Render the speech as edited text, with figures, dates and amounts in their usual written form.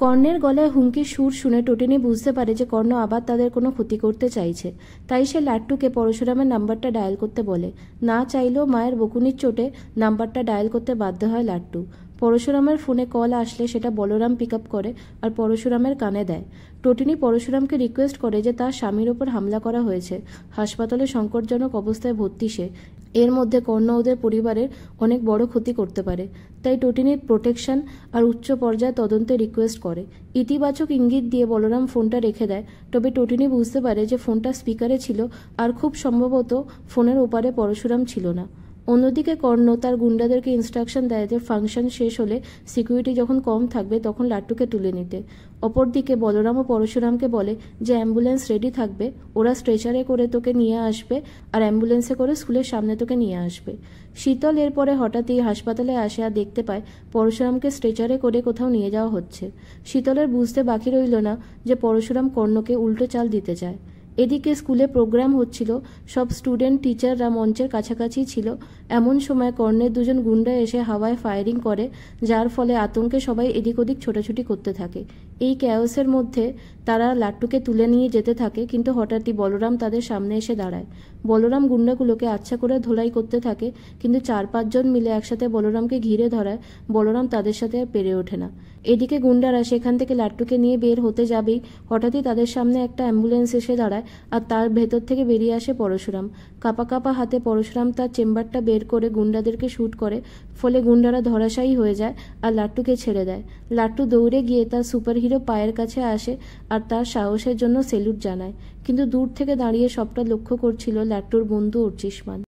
কর্ণের গলায় হুমকির সুর শুনে টোটিনি বুঝতে পারে যে কর্ণ আবার তাদের কোনো ক্ষতি করতে চাইছে। তাই সে লাট্টুকে পরশুরামের নাম্বারটা ডায়াল করতে বলে। না চাইলেও মায়ের বকুনির চোটে নাম্বারটা ডায়াল করতে বাধ্য হয় লাট্টু। পরশুরামের ফোনে কল আসলে সেটা বলরাম পিক আপ করে আর পরশুরামের কানে দেয়। টোটিনি পরশুরামকে রিকোয়েস্ট করে যে তার স্বামীর ওপর হামলা করা হয়েছে, হাসপাতালে সংকটজনক অবস্থায় ভর্তি সে, এর মধ্যে কর্ণ ওদের পরিবারের অনেক বড় ক্ষতি করতে পারে। তাই টোটিনির প্রোটেকশন আর উচ্চ পর্যায়ে তদন্তে রিকোয়েস্ট করে। ইতিবাচক ইঙ্গিত দিয়ে বলরাম ফোনটা রেখে দেয়। তবে টোটিনি বুঝতে পারে যে ফোনটা স্পিকারে ছিল আর খুব সম্ভবত ফোনের ওপারে পরশুরাম ছিল না। অন্যদিকে কর্ণ তার গুন্ডাদেরকে ইনস্ট্রাকশন দেয় যে ফাংশন শেষ হলে সিকিউরিটি যখন কম থাকবে তখন লাট্টুকে তুলে নিতে। অপরদিকে বলরাম ও পরশুরামকে বলে যে অ্যাম্বুলেন্স রেডি থাকবে, ওরা স্ট্রেচারে করে তোকে নিয়ে আসবে আর অ্যাম্বুলেন্সে করে স্কুলের সামনে তোকে নিয়ে আসবে। শীতল এরপরে হঠাৎই হাসপাতালে আসে আর দেখতে পায় পরশুরামকে স্ট্রেচারে করে কোথাও নিয়ে যাওয়া হচ্ছে। শীতলের বুঝতে বাকি রইল না যে পরশুরাম কর্ণকে উল্টো চাল দিতে চায়। এদিকে স্কুলে প্রোগ্রাম হচ্ছিল, সব স্টুডেন্ট টিচাররা মঞ্চের কাছাকাছি ছিল। এমন সময় কর্ণের দুজন গুন্ডা এসে হাওয়ায় ফায়ারিং করে, যার ফলে আতঙ্কে সবাই এদিক ওদিক ছোটাছুটি করতে থাকে। এই ক্যাওসের মধ্যে তারা লাট্টুকে তুলে নিয়ে যেতে থাকে, কিন্তু হঠাৎই বলরাম তাদের সামনে এসে দাঁড়ায়। বলরাম গুন্ডাগুলোকে আচ্ছা করে ধোলাই করতে থাকে, কিন্তু 4-5 জন মিলে একসাথে বলরামকে ঘিরে ধরায় বলরাম তাদের সাথে আর পেরে ওঠে না। এদিকে গুন্ডারা সেখান থেকে লাট্টুকে নিয়ে বের হতে যাবেই হঠাৎই তাদের সামনে একটা অ্যাম্বুলেন্স এসে দাঁড়ায় আর তার ভেতর থেকে বেরিয়ে আসে পরশুরাম। কাপা কাপা হাতে পরশুরাম তার চেম্বারটা বের করে গুন্ডাদেরকে শ্যুট করে, ফলে গুন্ডারা ধরাশায়ী হয়ে যায় আর লাট্টুকে ছেড়ে দেয়। লাট্টু দৌড়ে গিয়ে তার সুপারহিরো পায়ের কাছে আসে আর তার সাহসের জন্য সেলুট জানায়, কিন্তু দূর থেকে দাঁড়িয়ে সবটা লক্ষ্য করছিল লাট্টুর বন্ধু অর্চিষ্মান।